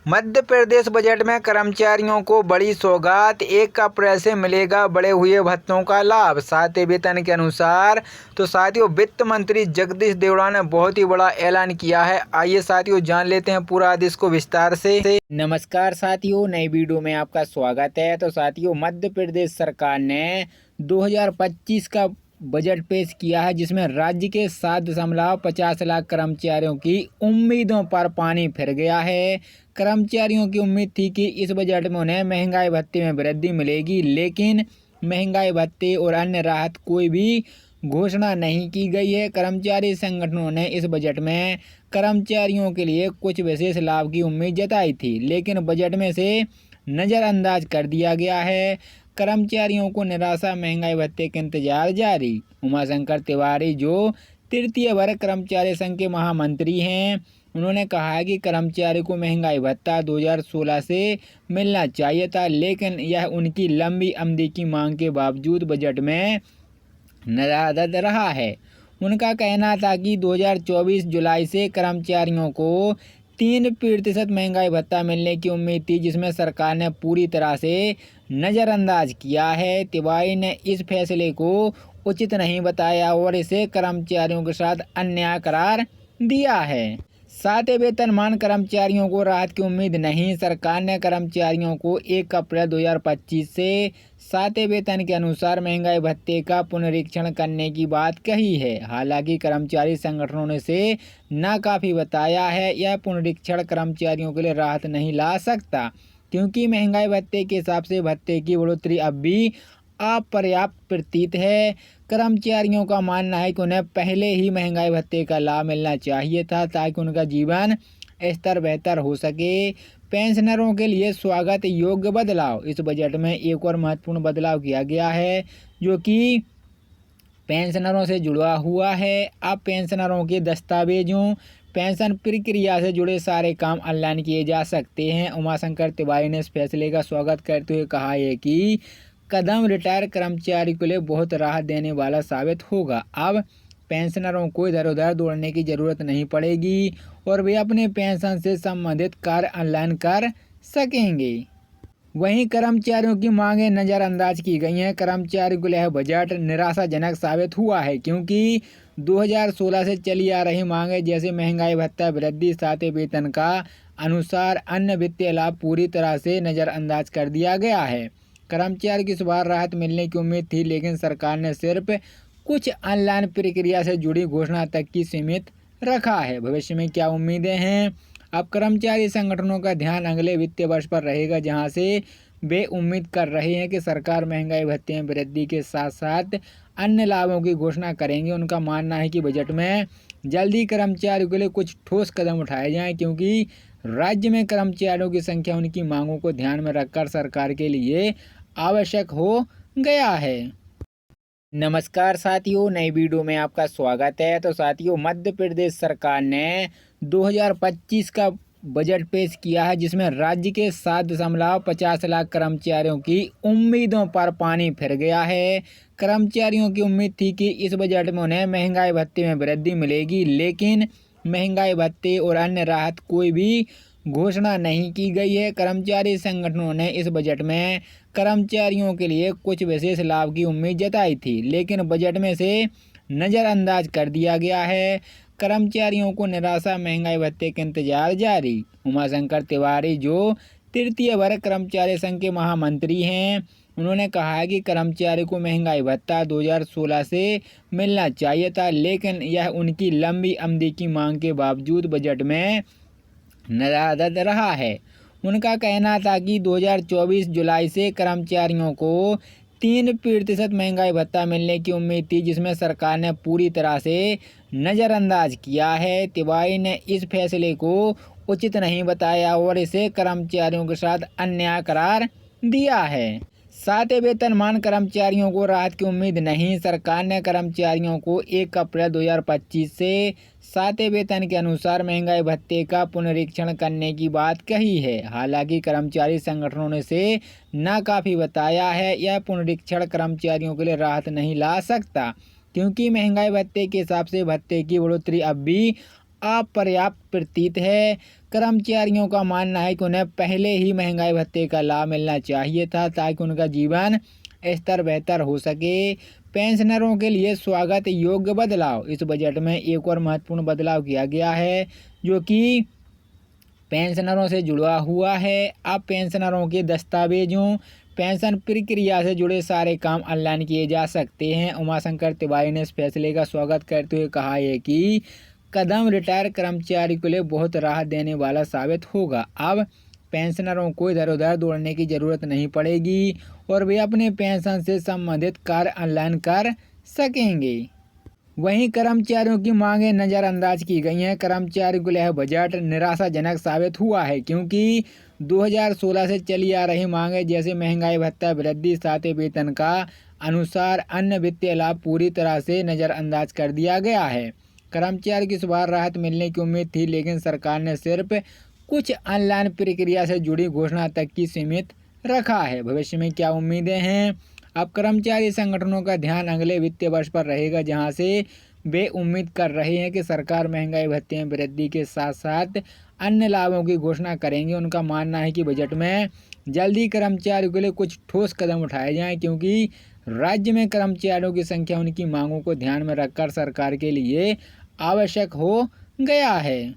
Madhya Pradesh budget में कर्मचारियों को बड़ी सौगात। 1 अप्रैल से मिलेगा बढ़े हुए भत्तों का लाभ 7वें वेतन के अनुसार। तो साथियों, वित्त मंत्री जगदीश देवड़ा ने बहुत ही बड़ा ऐलान किया है। आइए साथियों, जान लेते हैं पूरा आदेश को विस्तार से। नमस्कार साथियों, नई वीडियो में आपका स्वागत है। तो साथियों, मध्य प्रदेश सरकार ने 2025 का बजट पेश किया है, जिसमें राज्य के 7.50 लाख कर्मचारियों की उम्मीदों पर पानी फिर गया है। कर्मचारियों की उम्मीद थी कि इस बजट में उन्हें महंगाई भत्ते में वृद्धि मिलेगी, लेकिन महंगाई भत्ते और अन्य राहत कोई भी घोषणा नहीं की गई है। कर्मचारी संगठनों ने इस बजट में कर्मचारियों के लिए कुछ विशेष लाभ की उम्मीद जताई थी, लेकिन बजट में से नज़रअंदाज कर दिया गया है। कर्मचारियों को निराशा, महंगाई भत्ते का इंतजार जारी। उमाशंकर तिवारी, जो तृतीय वर्ग कर्मचारी संघ के महामंत्री हैं, उन्होंने कहा है कि कर्मचारी को महंगाई भत्ता 2016 से मिलना चाहिए था, लेकिन यह उनकी लंबी अवधि की मांग के बावजूद बजट में नदारद रहा है। उनका कहना था कि 2024 जुलाई से कर्मचारियों को 3% महंगाई भत्ता मिलने की उम्मीद थी, जिसमें सरकार ने पूरी तरह से नज़रअंदाज किया है। तिवारी ने इस फैसले को उचित नहीं बताया और इसे कर्मचारियों के साथ अन्याय करार दिया है। 7वें वेतनमान कर्मचारियों को राहत की उम्मीद नहीं। सरकार ने कर्मचारियों को 1 अप्रैल 2025 से 7वें वेतन के अनुसार महंगाई भत्ते का पुनरीक्षण करने की बात कही है। हालांकि कर्मचारी संगठनों ने इसे नाकाफी बताया है। यह पुनरीक्षण कर्मचारियों के लिए राहत नहीं ला सकता, क्योंकि महंगाई भत्ते के हिसाब से भत्ते की बढ़ोतरी अब भी अपर्याप्त प्रतीत है। कर्मचारियों का मानना है कि उन्हें पहले ही महंगाई भत्ते का लाभ मिलना चाहिए था, ताकि उनका जीवन स्तर बेहतर हो सके। पेंशनरों के लिए स्वागत योग्य बदलाव। इस बजट में एक और महत्वपूर्ण बदलाव किया गया है, जो कि पेंशनरों से जुड़ा हुआ है। अब पेंशनरों के दस्तावेजों, पेंशन प्रक्रिया से जुड़े सारे काम ऑनलाइन किए जा सकते हैं। उमाशंकर तिवारी ने इस फैसले का स्वागत करते हुए कहा है कि कदम रिटायर कर्मचारी के लिए बहुत राहत देने वाला साबित होगा। अब पेंशनरों को इधर उधर दौड़ने की ज़रूरत नहीं पड़ेगी और वे अपने पेंशन से संबंधित कार्य ऑनलाइन कर सकेंगे। वहीं कर्मचारियों की मांगें नज़रअंदाज की गई हैं। कर्मचारियों के लिए बजट निराशाजनक साबित हुआ है, क्योंकि 2016 से चली आ रही मांगें जैसे महंगाई भत्ता वृद्धि, 7वें वेतन का अनुसार अन्य वित्तीय लाभ पूरी तरह से नज़रअंदाज कर दिया गया है। कर्मचारी की इस बार राहत मिलने की उम्मीद थी, लेकिन सरकार ने सिर्फ कुछ ऑनलाइन प्रक्रिया से जुड़ी घोषणा तक की सीमित रखा है। भविष्य में क्या उम्मीदें हैं? अब कर्मचारी संगठनों का ध्यान अगले वित्तीय वर्ष पर रहेगा, जहां से वे उम्मीद कर रहे हैं कि सरकार महंगाई भत्ते में वृद्धि के साथ साथ अन्य लाभों की घोषणा करेंगे। उनका मानना है कि बजट में जल्दी कर्मचारियों के लिए कुछ ठोस कदम उठाए जाएं, क्योंकि राज्य में कर्मचारियों की संख्या उनकी मांगों को ध्यान में रखकर सरकार के लिए आवश्यक हो गया है। नमस्कार साथियों, नई वीडियो में आपका स्वागत है। तो साथियों, मध्य प्रदेश सरकार ने 2025 का बजट पेश किया है, जिसमें राज्य के 7.50 लाख कर्मचारियों की उम्मीदों पर पानी फिर गया है। कर्मचारियों की उम्मीद थी कि इस बजट में उन्हें महंगाई भत्ते में वृद्धि मिलेगी, लेकिन महंगाई भत्ते और अन्य राहत कोई भी घोषणा नहीं की गई है। कर्मचारी संगठनों ने इस बजट में कर्मचारियों के लिए कुछ विशेष लाभ की उम्मीद जताई थी, लेकिन बजट में से नज़रअंदाज कर दिया गया है। कर्मचारियों को निराशा, महंगाई भत्ते का इंतजार जारी। उमाशंकर तिवारी, जो तृतीय वर्ग कर्मचारी संघ के महामंत्री हैं, उन्होंने कहा है कि कर्मचारी को महंगाई भत्ता 2016 से मिलना चाहिए था, लेकिन यह उनकी लंबी अवधि की मांग के बावजूद बजट में नदारद रहा है। उनका कहना था कि 2024 जुलाई से कर्मचारियों को 3% महंगाई भत्ता मिलने की उम्मीद थी, जिसमें सरकार ने पूरी तरह से नज़रअंदाज किया है। तिवारी ने इस फैसले को उचित नहीं बताया और इसे कर्मचारियों के साथ अन्याय करार दिया है। 7वें वेतनमान कर्मचारियों को राहत की उम्मीद नहीं। सरकार ने कर्मचारियों को 1 अप्रैल 2025 से 7वें वेतन के अनुसार महंगाई भत्ते का पुनरीक्षण करने की बात कही है। हालांकि कर्मचारी संगठनों ने इसे नाकाफी बताया है। यह पुनरीक्षण कर्मचारियों के लिए राहत नहीं ला सकता, क्योंकि महंगाई भत्ते के हिसाब से भत्ते की बढ़ोतरी अब भी अपर्याप्त प्रतीत है। कर्मचारियों का मानना है कि उन्हें पहले ही महंगाई भत्ते का लाभ मिलना चाहिए था ताकि उनका जीवन स्तर बेहतर हो सके। पेंशनरों के लिए स्वागत योग्य बदलाव। इस बजट में एक और महत्वपूर्ण बदलाव किया गया है जो कि पेंशनरों से जुड़ा हुआ है। अब पेंशनरों के दस्तावेजों, पेंशन प्रक्रिया से जुड़े सारे काम ऑनलाइन किए जा सकते हैं। उमाशंकर तिवारी ने इस फैसले का स्वागत करते हुए कहा है कि कदम रिटायर कर्मचारी के लिए बहुत राहत देने वाला साबित होगा। अब पेंशनरों को इधर उधर दौड़ने की ज़रूरत नहीं पड़ेगी और वे अपने पेंशन से संबंधित कार्य ऑनलाइन कर सकेंगे। वहीं कर्मचारियों की मांगें नज़रअंदाज की गई हैं। कर्मचारियों के लिए यह बजट निराशाजनक साबित हुआ है क्योंकि 2016 से चली आ रही मांगें जैसे महंगाई भत्ता, वृद्धि, सातवें वेतन का अनुसार अन्य वित्तीय लाभ पूरी तरह से नज़रअंदाज कर दिया गया है। कर्मचारी की इस बार राहत मिलने की उम्मीद थी लेकिन सरकार ने सिर्फ कुछ ऑनलाइन प्रक्रिया से जुड़ी घोषणा तक की सीमित रखा है। भविष्य में क्या उम्मीदें हैं? अब कर्मचारी संगठनों का ध्यान अगले वित्तीय वर्ष पर रहेगा जहां से वे उम्मीद कर रहे हैं कि सरकार महंगाई भत्ते में वृद्धि के साथ साथ अन्य लाभों की घोषणा करेंगे। उनका मानना है कि बजट में जल्दी कर्मचारियों के लिए कुछ ठोस कदम उठाए जाएं क्योंकि राज्य में कर्मचारियों की संख्या उनकी मांगों को ध्यान में रखकर सरकार के लिए आवश्यक हो गया है।